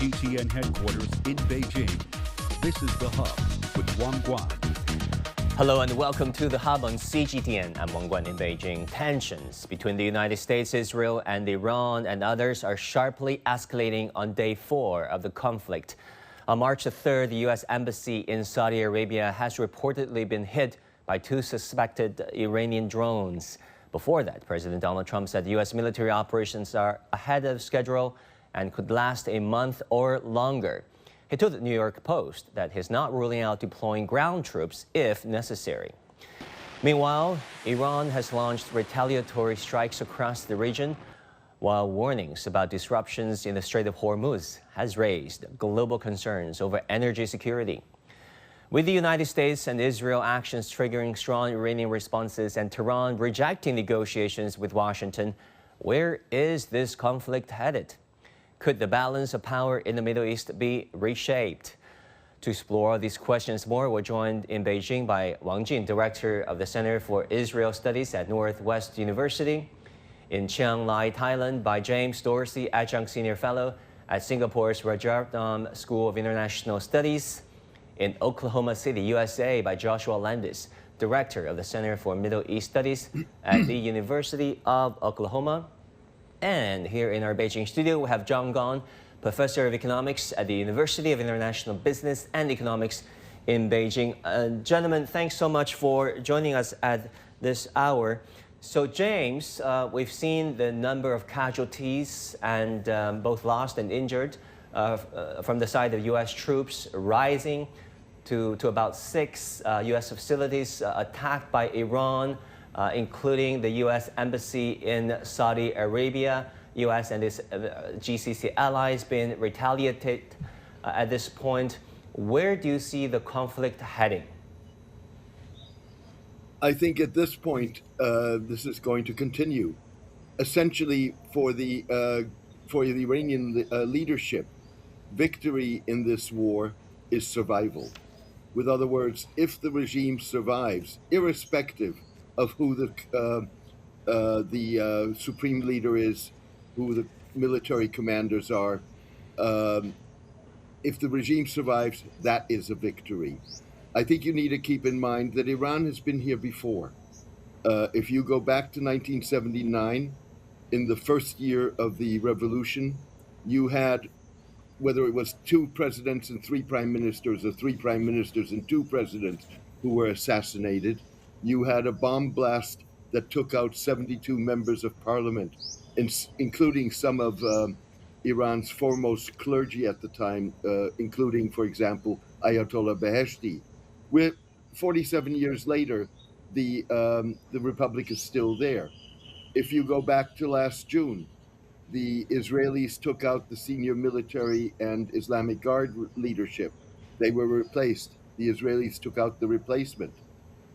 CGTN headquarters in Beijing. This is The Hub with Wang Guan. Hello and welcome to The Hub on CGTN. I'm Wang Guan in Beijing. Tensions between the United States, Israel, and Iran and others are sharply escalating on day 4 of the conflict. On March 3rd, the U.S. Embassy in Saudi Arabia has reportedly been hit by 2 suspected Iranian drones. Before that, President Donald Trump said U.S. military operations are ahead of schedule and could last a month or longer. He told the New York Post that he's not ruling out deploying ground troops if necessary. Meanwhile, Iran has launched retaliatory strikes across the region, while warnings about disruptions in the Strait of Hormuz has raised global concerns over energy security. With the United States and Israel actions triggering strong Iranian responses and Tehran rejecting negotiations with Washington, where is this conflict headed? Could the balance of power in the Middle East be reshaped? To explore these questions more, we're joined in Beijing by Wang Jin, Director of the Center for Israel Studies at Northwest University, in Chiang Mai, Thailand, by James Dorsey, Adjunct Senior Fellow at Singapore's Rajaratnam School of International Studies, in Oklahoma City, USA, by Joshua Landis, Director of the Center for Middle East Studies at the University of Oklahoma. And here in our Beijing studio, we have John Gong, Professor of Economics at the University of International Business and Economics in Beijing. Gentlemen, thanks so much for joining us at this hour. So James, we've seen the number of casualties and both lost and injured from the side of U.S. troops rising to about 6 U.S. facilities attacked by Iran, including the U.S. Embassy in Saudi Arabia. U.S. and its GCC allies being retaliated at this point. Where do you see the conflict heading? I think at this point, this is going to continue. Essentially, for the Iranian leadership, victory in this war is survival. With other words, if the regime survives, irrespective of who the supreme leader is, who the military commanders are, if the regime survives, that is a victory. I think you need to keep in mind that Iran has been here before. If you go back to 1979, in the first year of the revolution, you had, whether it was 2 presidents and 3 prime ministers, or 3 prime ministers and 2 presidents who were assassinated, you had a bomb blast that took out 72 members of parliament, including some of Iran's foremost clergy at the time, including, for example, Ayatollah Beheshti. With 47 years later, the republic is still there. If you go back to last June, the Israelis took out the senior military and Islamic Guard leadership. They were replaced. The Israelis took out the replacement.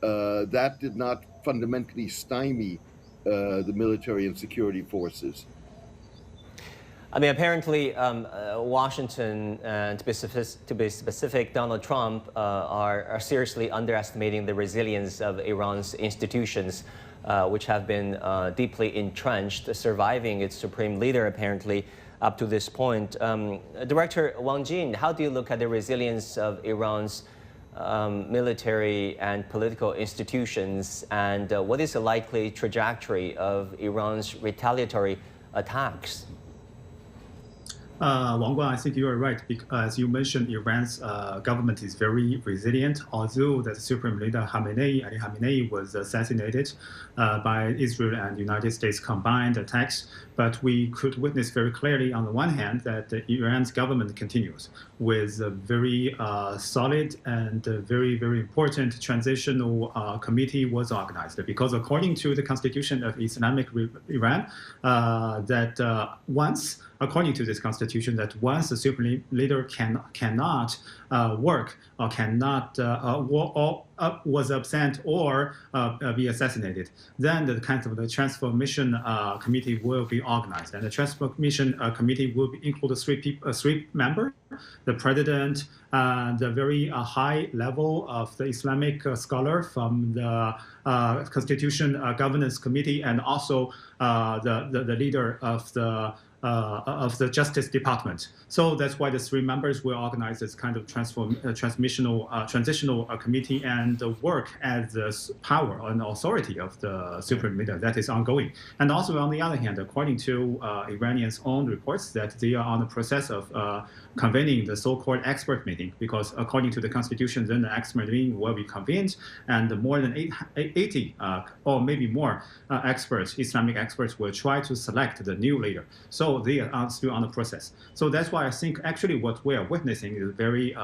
That did not fundamentally stymie the military and security forces. I mean, apparently, Washington, to be specific, Donald Trump, are seriously underestimating the resilience of Iran's institutions, which have been deeply entrenched, surviving its supreme leader, apparently, up to this point. Director Wang Jin, how do you look at the resilience of Iran's military and political institutions, and what is the likely trajectory of Iran's retaliatory attacks? Wang Guan, I think you are right. As you mentioned, Iran's government is very resilient. Although the supreme leader Ali Khamenei was assassinated by Israel and United States combined attacks, but we could witness very clearly on the one hand that Iran's government continues with a very solid and very, very important transitional committee was organized. Because according to the constitution of Islamic Iran, according to this constitution, that once the supreme leader cannot work or cannot was absent or be assassinated, then the kind of the transformation committee will be organized, and the transformation committee will include 3 members: the president, the very high level of the Islamic scholar from the Constitution Governance Committee, and also the leader of the the Justice Department. So that's why the three members will organize this kind of transitional committee and work as the power and authority of the supreme leader. That is ongoing. And also, on the other hand, according to Iranians' own reports, that they are on the process of convening the so-called expert meeting, because according to the constitution, then the expert meeting will be convened, and more than 80 or maybe more experts, Islamic experts, will try to select the new leader. So they are still on the process. So that's why I think actually what we are witnessing is very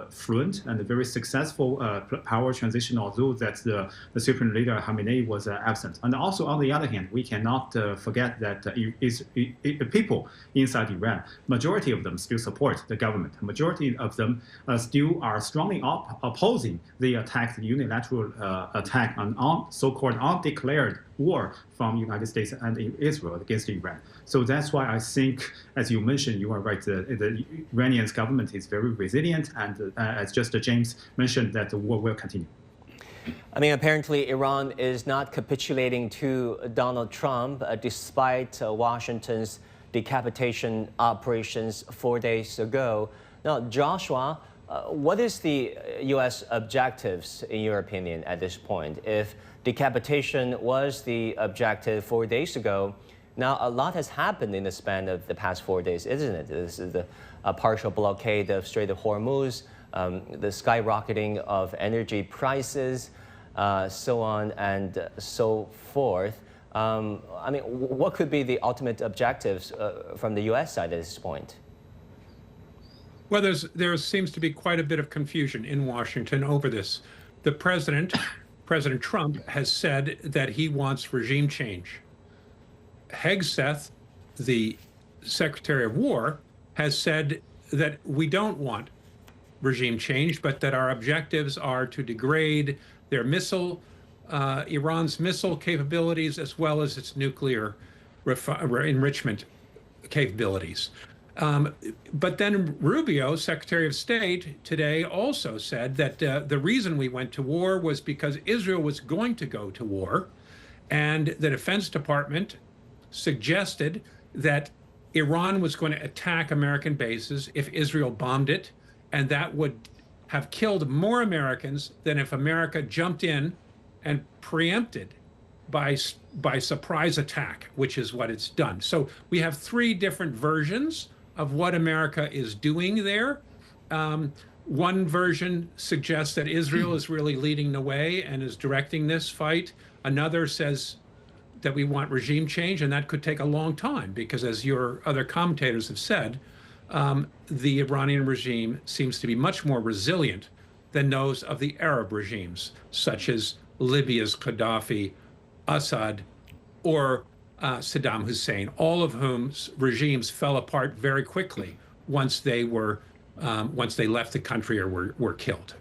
fluent and very successful power transition, although that the supreme leader Khamenei was absent. And also on the other hand, we cannot forget that people inside Iran, majority of them still support the government. The majority of them still are strongly opposing the attack, the unilateral attack on so-called undeclared war from the United States and Israel against Iran. So that's why I think, as you mentioned, you are right, the Iranian government is very resilient, and as just James mentioned, that the war will continue. I mean, apparently Iran is not capitulating to Donald Trump despite Washington's decapitation operations 4 days ago. Now, Joshua, what is the U.S. objectives, in your opinion, at this point? If decapitation was the objective 4 days ago, now a lot has happened in the span of the past 4 days, isn't it? This is the partial blockade of Strait of Hormuz, the skyrocketing of energy prices, so on and so forth. I mean, what could be the ultimate objectives from the U.S. side at this point? Well, there seems to be quite a bit of confusion in Washington over this. The President Trump, has said that he wants regime change. Hegseth, the Secretary of War, has said that we don't want regime change, but that our objectives are to degrade their Iran's missile capabilities as well as its nuclear enrichment capabilities. But then Rubio, Secretary of State, today also said that the reason we went to war was because Israel was going to go to war, and the Defense Department suggested that Iran was going to attack American bases if Israel bombed it, and that would have killed more Americans than if America jumped in and preempted by surprise attack, which is what it's done. So we have three different versions of what America is doing there. One version suggests that Israel is really leading the way and is directing this fight. Another says that we want regime change, and that could take a long time because, as your other commentators have said, the Iranian regime seems to be much more resilient than those of the Arab regimes, such as Libya's Gaddafi, Assad, or Saddam Hussein, all of whom's regimes fell apart very quickly once they left the country or were killed.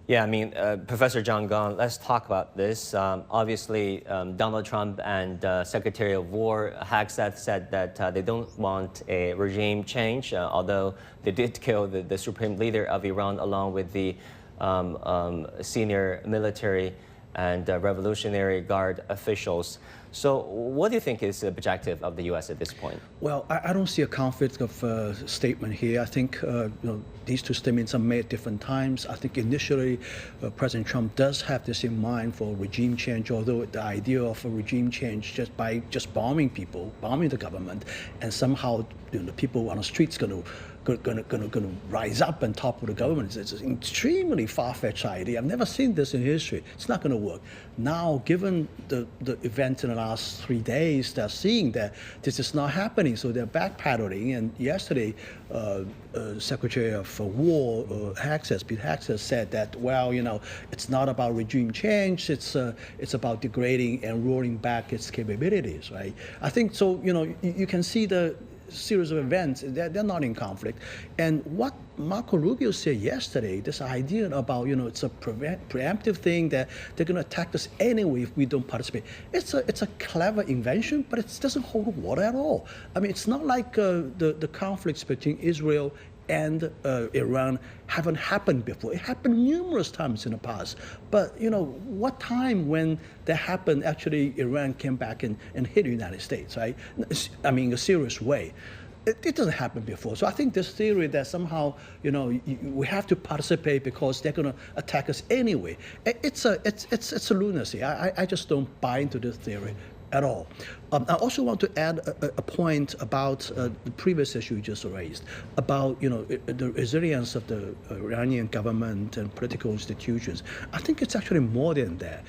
Yeah, I mean, Professor John Gong, let's talk about this. Obviously, Donald Trump and Secretary of War Hegseth said that they don't want a regime change, although they did kill the supreme leader of Iran along with the senior military and Revolutionary Guard officials. So what do you think is the objective of the U.S. at this point? Well, I don't see a conflict of statement here. I think these two statements are made at different times. I think initially President Trump does have this in mind for regime change, although the idea of a regime change just by bombing people, bombing the government, and somehow the people on the streets going to rise up and topple the government. It's an extremely far-fetched idea. I've never seen this in history. It's not going to work. Now, given the events in the last 3 days, they're seeing that this is not happening, so they're backpedaling. And yesterday, Secretary of War Hegseth said that, well, it's not about regime change. It's about degrading and rolling back its capabilities, right? I think so. You can see the series of events, they're not in conflict. And what Marco Rubio said yesterday, this idea about, it's a preemptive thing that they're going to attack us anyway if we don't participate. It's a clever invention, but it doesn't hold water at all. I mean, it's not like the conflicts between Israel and Iran haven't happened before. It happened numerous times in the past. But, what time when that happened, actually Iran came back and hit the United States, right? I mean, in a serious way. It doesn't happen before. So I think this theory that somehow, we have to participate because they're going to attack us anyway, it's a lunacy. I just don't buy into this theory at all. I also want to add a point about the previous issue you just raised, about the resilience of the Iranian government and political institutions. I think it's actually more than that.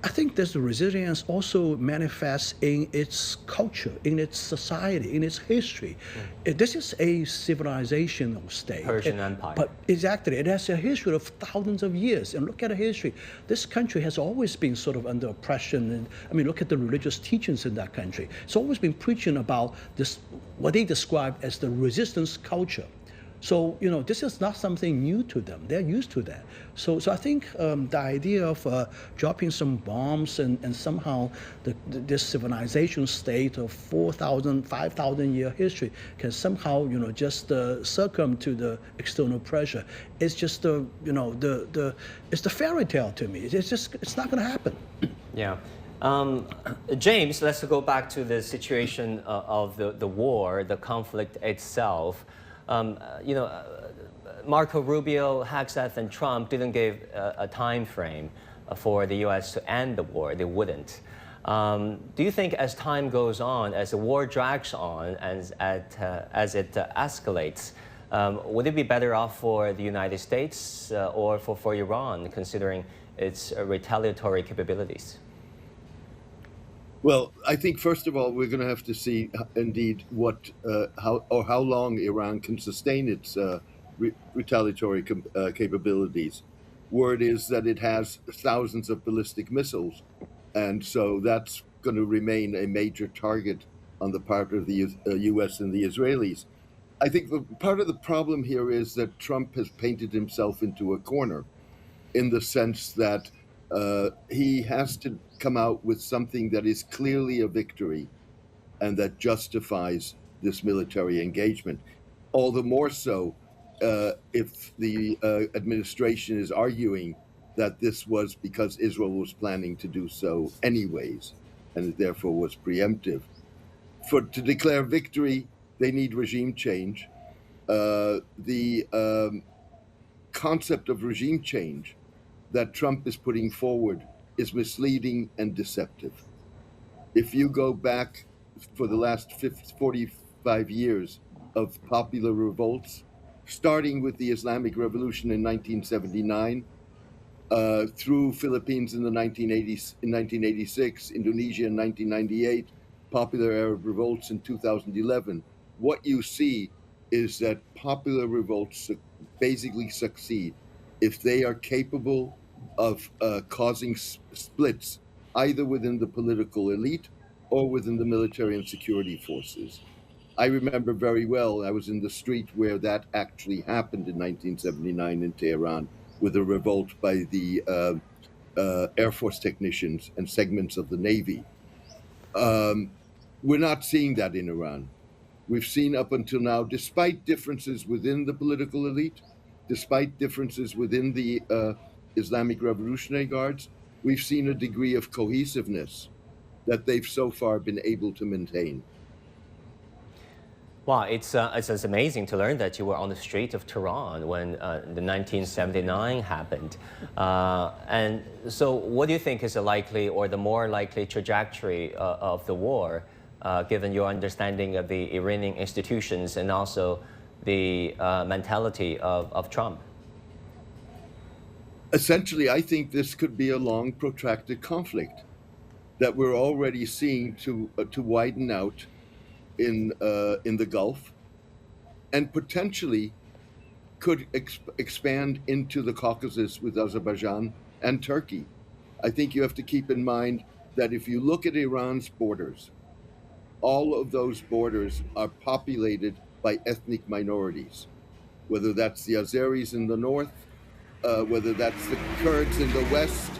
I think this resilience also manifests in its culture, in its society, in its history. This is a civilizational state. Persian Empire. But exactly, it has a history of thousands of years. And look at the history. This country has always been sort of under oppression. And I mean, look at the religious teachings in that country. It's always been preaching about this, what they describe as the resistance culture. So, this is not something new to them. They're used to that. So I think the idea of dropping some bombs and somehow this civilization state of 4,000, 5,000 year history can somehow, just succumb to the external pressure. It's just it's the fairy tale to me. It's not going to happen. Yeah. James, let's go back to the situation of the war, the conflict itself. Marco Rubio, Hegseth, and Trump didn't give a time frame for the U.S. to end the war. They wouldn't. Do you think as time goes on, as the war drags on, as it escalates, would it be better off for the United States or for Iran, considering its retaliatory capabilities? Well, I think first of all we're going to have to see indeed how long Iran can sustain its retaliatory capabilities. Word is that it has thousands of ballistic missiles, and so that's going to remain a major target on the part of the U.S. and the Israelis. I think part of the problem here is that Trump has painted himself into a corner, in the sense that he has to come out with something that is clearly a victory and that justifies this military engagement. All the more so if the administration is arguing that this was because Israel was planning to do so anyways, and it therefore was preemptive. To declare victory, they need regime change. The concept of regime change that Trump is putting forward is misleading and deceptive. If you go back for the last 45 years of popular revolts, starting with the Islamic Revolution in 1979, through Philippines in the 1980s, in 1986, Indonesia in 1998, popular Arab revolts in 2011, what you see is that popular revolts basically succeed if they are capable of causing splits either within the political elite or within the military and security forces. I remember very well, I was in the street where that actually happened in 1979 in Tehran with a revolt by the Air Force technicians and segments of the Navy. We're not seeing that in Iran. We've seen up until now, despite differences within the political elite, despite differences within the Islamic Revolutionary Guards, we've seen a degree of cohesiveness that they've so far been able to maintain. Wow, it's amazing to learn that you were on the street of Tehran when the 1979 happened. And so what do you think is the likely or the more likely trajectory of the war, given your understanding of the Iranian institutions and also the mentality of Trump? Essentially, I think this could be a long, protracted conflict that we're already seeing to widen out in the Gulf, and potentially could expand into the Caucasus with Azerbaijan and Turkey. I think you have to keep in mind that if you look at Iran's borders, all of those borders are populated by ethnic minorities, whether that's the Azeris in the north, whether that's the Kurds in the west,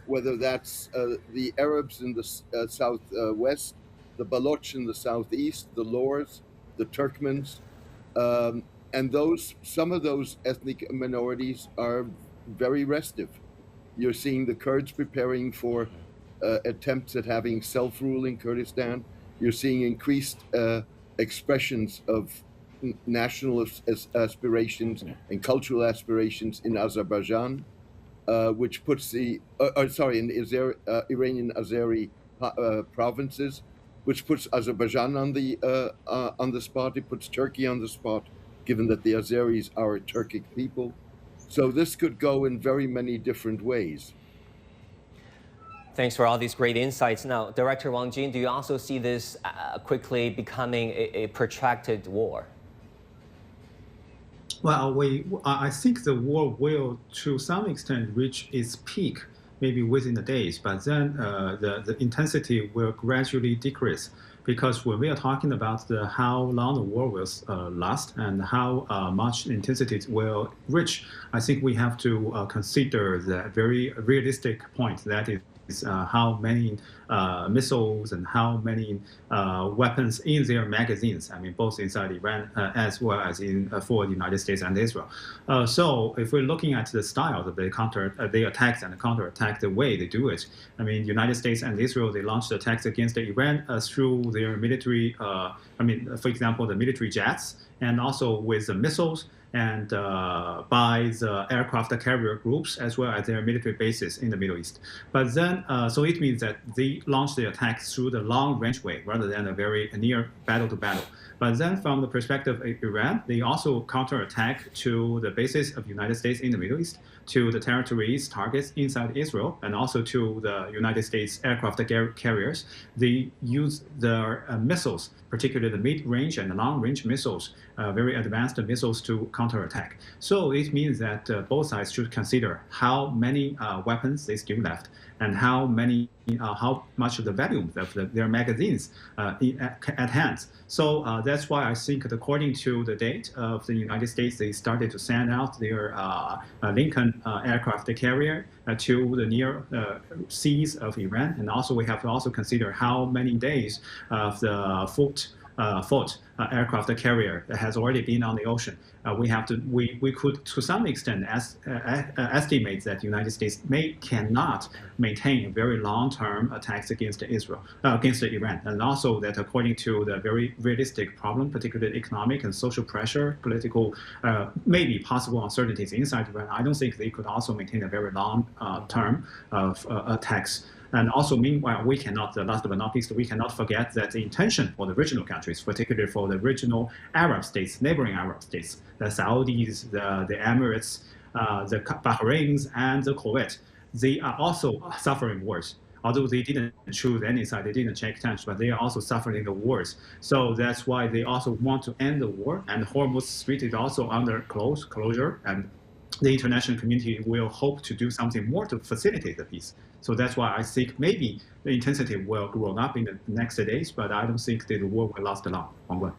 whether that's the Arabs in the southwest, the Baloch in the southeast, the Lors, the Turkmens. and some of those ethnic minorities are very restive. You're seeing the Kurds preparing for attempts at having self-rule in Kurdistan. You're seeing increased expressions of national aspirations and cultural aspirations in Azerbaijan, which puts in Iranian Azeri provinces, which puts Azerbaijan on the spot. It puts Turkey on the spot, given that the Azeris are a Turkic people. So this could go in very many different ways. Thanks for all these great insights. Now, Director Wang Jin, do you also see this quickly becoming a protracted war? Well, I think the war will, to some extent, reach its peak maybe within the days, but then the intensity will gradually decrease. Because when we are talking about how long the war will last and how much intensity it will reach, I think we have to consider the very realistic point, that is how many missiles and how many weapons in their magazines, I mean, both inside Iran as well as for the United States and Israel. So if we're looking at the style of the attacks and the counterattack, the way they do it, I mean, United States and Israel, they launched attacks against Iran through their military, for example, the military jets, and also with the missiles, and by the aircraft carrier groups, as well as their military bases in the Middle East. But then, so it means that they launched the attack through the long-range way, rather than a very near battle-to-battle. But then, from the perspective of Iran, they also counterattack to the bases of the United States in the Middle East, to the territories, targets inside Israel, and also to the United States aircraft carriers. They use their missiles, particularly the mid-range and the long-range missiles, very advanced missiles, to counterattack. So it means that both sides should consider how many weapons they still left, and how much of the volume of their magazines at hand. So that's why I think, according to the date of the United States, they started to send out their Lincoln aircraft carrier to the near seas of Iran. And also we have to also consider how many days of the Fort aircraft carrier that has already been on the ocean. We could to some extent estimate that the United States cannot maintain very long-term attacks against Iran, and also that according to the very realistic problem, particularly economic and social pressure, political, maybe possible uncertainties inside Iran, I don't think they could also maintain a very long term of attacks. And also, meanwhile, we cannot, last but not least, we cannot forget that the intention for the regional countries, particularly for the regional Arab states, neighboring Arab states, the Saudis, the Emirates, the Bahrains, and the Kuwait, they are also suffering wars. Although they didn't choose any side, they didn't take tension, but they are also suffering the wars. So that's why they also want to end the war. And Hormuz Strait is also under closure, and the international community will hope to do something more to facilitate the peace. So that's why I think maybe the intensity will grow up in the next days, but I don't think that the war will last long. Wang Guan.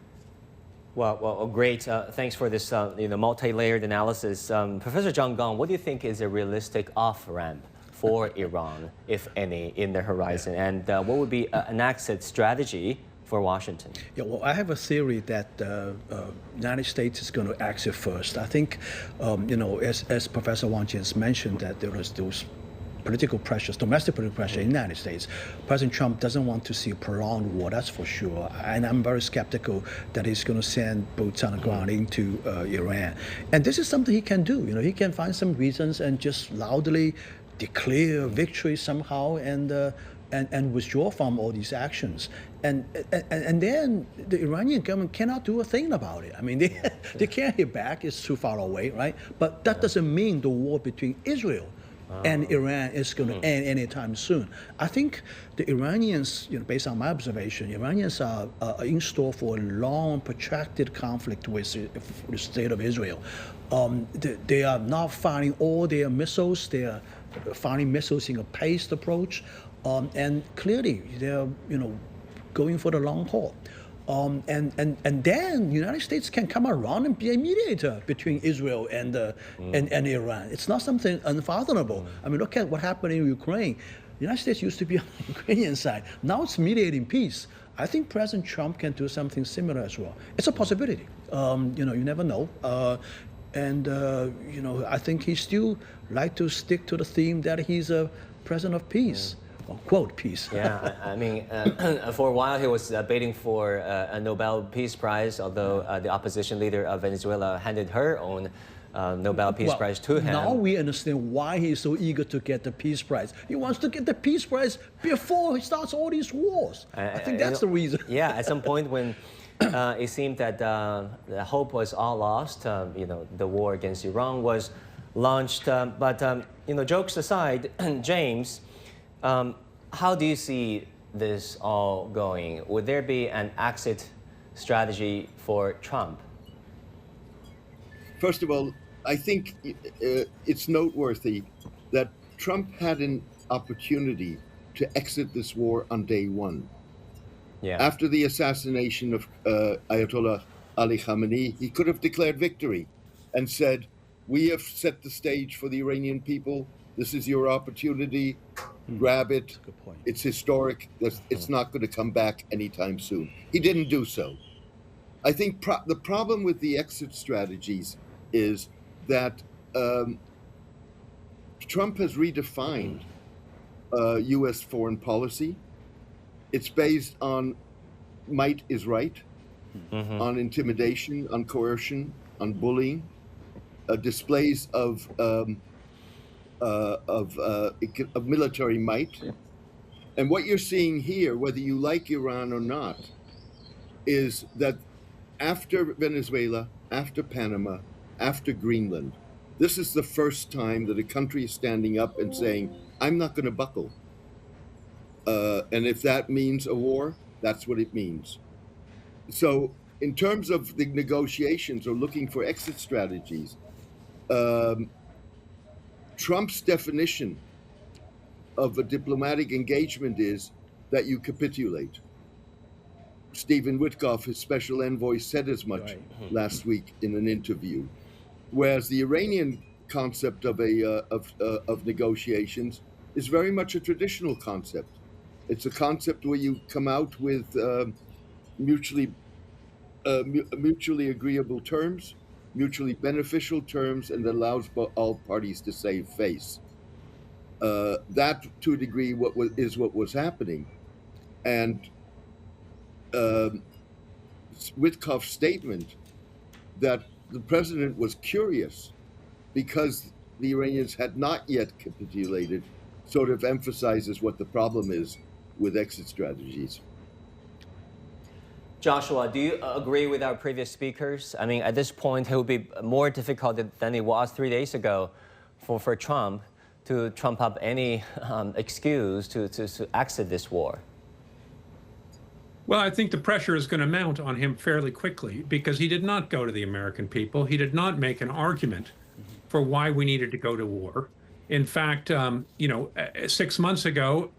Well, great. Thanks for this multi-layered analysis. Professor John Gong, what do you think is a realistic off-ramp for Iran, if any, in the horizon? And what would be an exit strategy for Washington? Yeah, well, I have a theory that the United States is going to exit first. I think, as Professor Wang Jin has mentioned, that there was those political pressures, domestic political pressure in the United States. President Trump doesn't want to see a prolonged war, that's for sure. And I'm very skeptical that he's going to send boots on the ground into Iran. And this is something he can do. He can find some reasons and just loudly declare victory somehow and withdraw from all these actions. And then the Iranian government cannot do a thing about it. I mean, they can't hit back, it's too far away, right? But that doesn't mean the war between Israel and Iran is going to end anytime soon. I think the Iranians, based on my observation, Iranians are in store for a long, protracted conflict with the state of Israel. They are not firing all their missiles. They are firing missiles in a paced approach, and clearly they're going for the long haul. And then the United States can come around and be a mediator between Israel and Iran. It's not something unfathomable. I mean, look at what happened in Ukraine. The United States used to be on the Ukrainian side. Now it's mediating peace. I think President Trump can do something similar as well. It's a possibility. You never know. I think he still like to stick to the theme that he's a president of peace. Or quote peace. Yeah, I mean, for a while he was bidding for a Nobel Peace Prize, although the opposition leader of Venezuela handed her own Nobel Peace Prize to him. Now we understand why he's so eager to get the Peace Prize. He wants to get the Peace Prize before he starts all these wars. I think that's the reason. Yeah, at some point when it seemed that the hope was all lost, the war against Iran was launched. But jokes aside, James, how do you see this all going? Would there be an exit strategy for Trump? First of all, I think it's noteworthy that Trump had an opportunity to exit this war on day one. Yeah. After the assassination of Ayatollah Ali Khamenei, he could have declared victory and said, we have set the stage for the Iranian people. This is your opportunity. Grab it. Good point. It's historic. It's not going to come back anytime soon. He didn't do so. I think the problem with the exit strategies is that Trump has redefined U.S. foreign policy. It's based on might is right, on intimidation, on coercion, on bullying, displays of military might. And what you're seeing here, whether you like Iran or not, is that after Venezuela, after Panama, after Greenland, this is the first time that a country is standing up and saying, I'm not going to buckle. And if that means a war, that's what it means. So in terms of the negotiations or looking for exit strategies, Trump's definition of a diplomatic engagement is that you capitulate. Stephen Witkoff, his special envoy, said as much last week in an interview. Whereas the Iranian concept of negotiations is very much a traditional concept. It's a concept where you come out with mutually agreeable terms, mutually beneficial terms, and allows all parties to save face. That, to a degree, what was happening. And Witkoff's statement that the president was curious because the Iranians had not yet capitulated sort of emphasizes what the problem is with exit strategies. Joshua, do you agree with our previous speakers? I mean, at this point, it would be more difficult than it was 3 days ago for Trump to trump up any excuse to exit this war. Well, I think the pressure is going to mount on him fairly quickly because he did not go to the American people. He did not make an argument for why we needed to go to war. In fact, 6 months ago,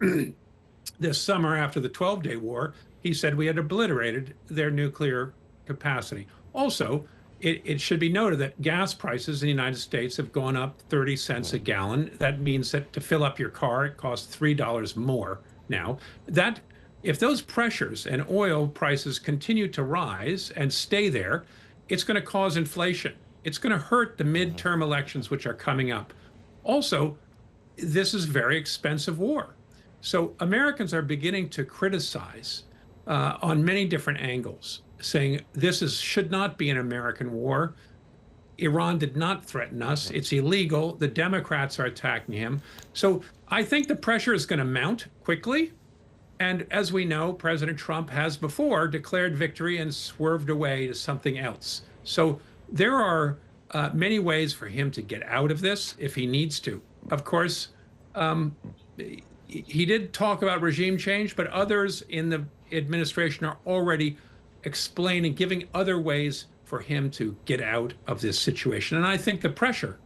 this summer after the 12-day war, he said we had obliterated their nuclear capacity. Also, it should be noted that gas prices in the United States have gone up 30 cents a gallon. That means that to fill up your car, it costs $3 more now. If those pressures and oil prices continue to rise and stay there, it's going to cause inflation. It's going to hurt the midterm elections, which are coming up. Also, this is a very expensive war. So Americans are beginning to criticize on many different angles, saying this should not be an American war. Iran did not threaten us. It's illegal. The Democrats are attacking him. So I think the pressure is going to mount quickly. And as we know, President Trump has before declared victory and swerved away to something else. So there are many ways for him to get out of this if he needs to. Of course, he did talk about regime change, but others in the administration are already explaining, giving other ways for him to get out of this situation. And I think the pressure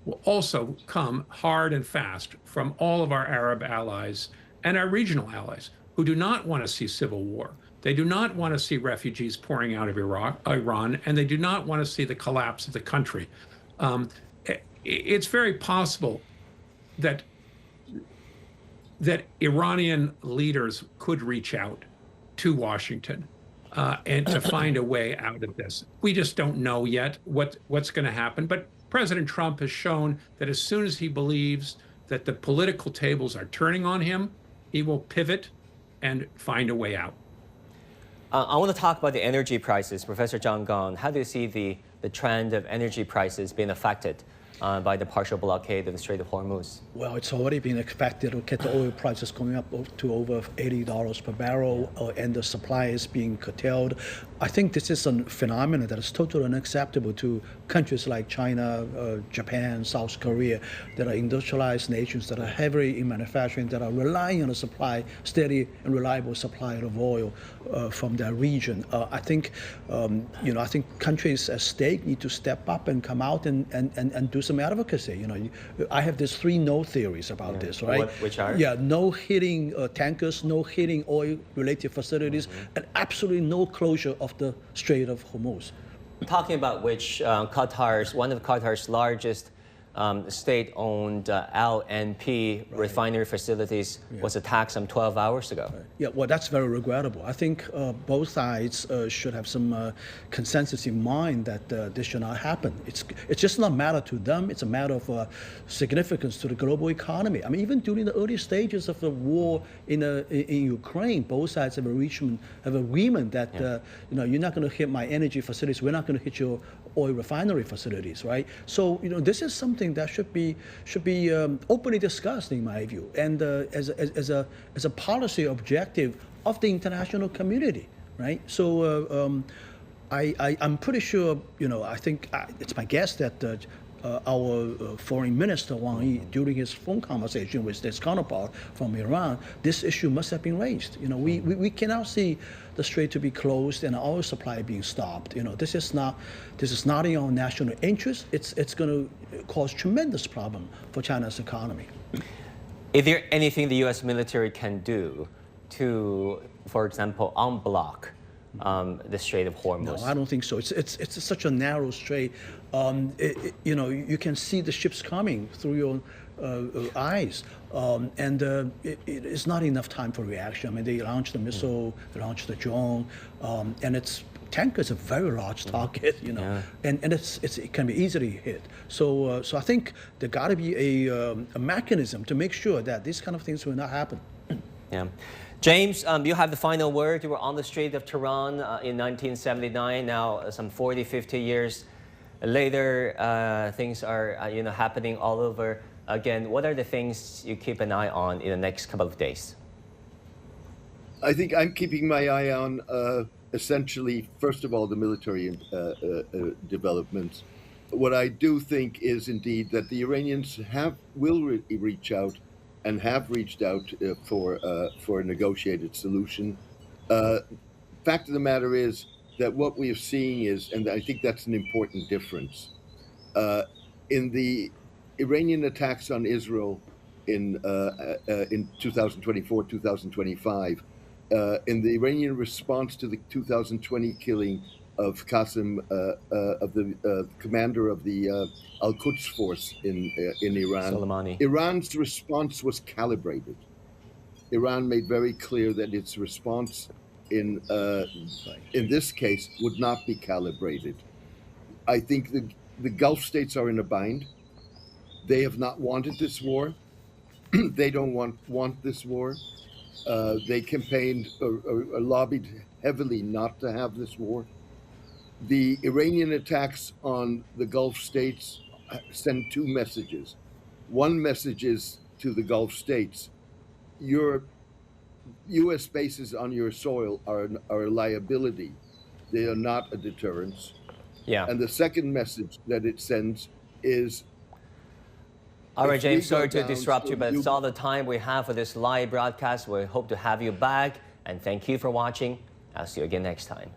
will also come hard and fast from all of our Arab allies and our regional allies who do not want to see civil war. They do not want to see refugees pouring out of Iran, and they do not want to see the collapse of the country. It's very possible that Iranian leaders could reach out to Washington and to find a way out of this. We just don't know yet what's going to happen. But President Trump has shown that as soon as he believes that the political tables are turning on him, he will pivot and find a way out. I want to talk about the energy prices. Professor John Gong, how do you see the trend of energy prices being affected by the partial blockade of the Strait of Hormuz? Well, it's already been expected to get the oil prices going up to over $80 per barrel, and the supply is being curtailed. I think this is a phenomenon that is totally unacceptable to countries like China, Japan, South Korea, that are industrialized nations that are heavily in manufacturing, that are relying on a supply, steady and reliable supply of oil from their region. I think, I think countries at stake need to step up and come out and do some advocacy. I have these 3 no theories about this, right? Which are? Yeah, no hitting tankers, no hitting oil-related facilities, and absolutely no closure of the Strait of Hormuz. Talking about which, one of Qatar's largest state-owned LNP refinery facilities was attacked some 12 hours ago. Yeah, well, that's very regrettable. I think both sides should have some consensus in mind that this should not happen. It's just not a matter to them. It's a matter of significance to the global economy. I mean, even during the early stages of the war in Ukraine, both sides have reached agreement that you're not going to hit my energy facilities. We're not going to hit your oil refinery facilities, right? So this is something that should be openly discussed, in my view, and as a policy objective of the international community, right? So I'm pretty sure, I think it's my guess that our foreign minister Wang Yi, during his phone conversation with his counterpart from Iran, this issue must have been raised. We cannot see the strait to be closed and oil supply being stopped. This is not in our national interest. It's going to cause tremendous problem for China's economy. Is there anything the U.S. military can do to, for example, unblock the Strait of Hormuz? No, I don't think so. It's such a narrow strait. You can see the ships coming through your eyes, and it's not enough time for reaction. I mean, they launched the missile, they launched the drone, and tankers a very large target, and it can be easily hit. So I think there got to be a mechanism to make sure that these kind of things will not happen. Yeah. James, you have the final word. You were on the Strait of Tehran in 1979. Now, some 40, 50 years later, things are happening all over again. What are the things you keep an eye on in the next couple of days? I think I'm keeping my eye on essentially, first of all, the military developments. What I do think is indeed that the Iranians will reach out and have reached out for a negotiated solution. Fact of the matter is that what we are seeing is, and I think that's an important difference, in the Iranian attacks on Israel in 2024, 2025, in the Iranian response to the 2020 killing of Qasem, of the commander of the Al-Quds force in Iran, Soleimani. Iran's response was calibrated. Iran made very clear that its response in this case would not be calibrated. I think the Gulf states are in a bind. They have not wanted this war. They don't want this war. They campaigned or lobbied heavily not to have this war. The Iranian attacks on the Gulf states send 2 messages. One message is to the Gulf states: your U.S. bases on your soil are a liability. They are not a deterrence. Yeah. And the second message that it sends is... All right, James, sorry to disrupt you, but it's all the time we have for this live broadcast. We hope to have you back, and thank you for watching. I'll see you again next time.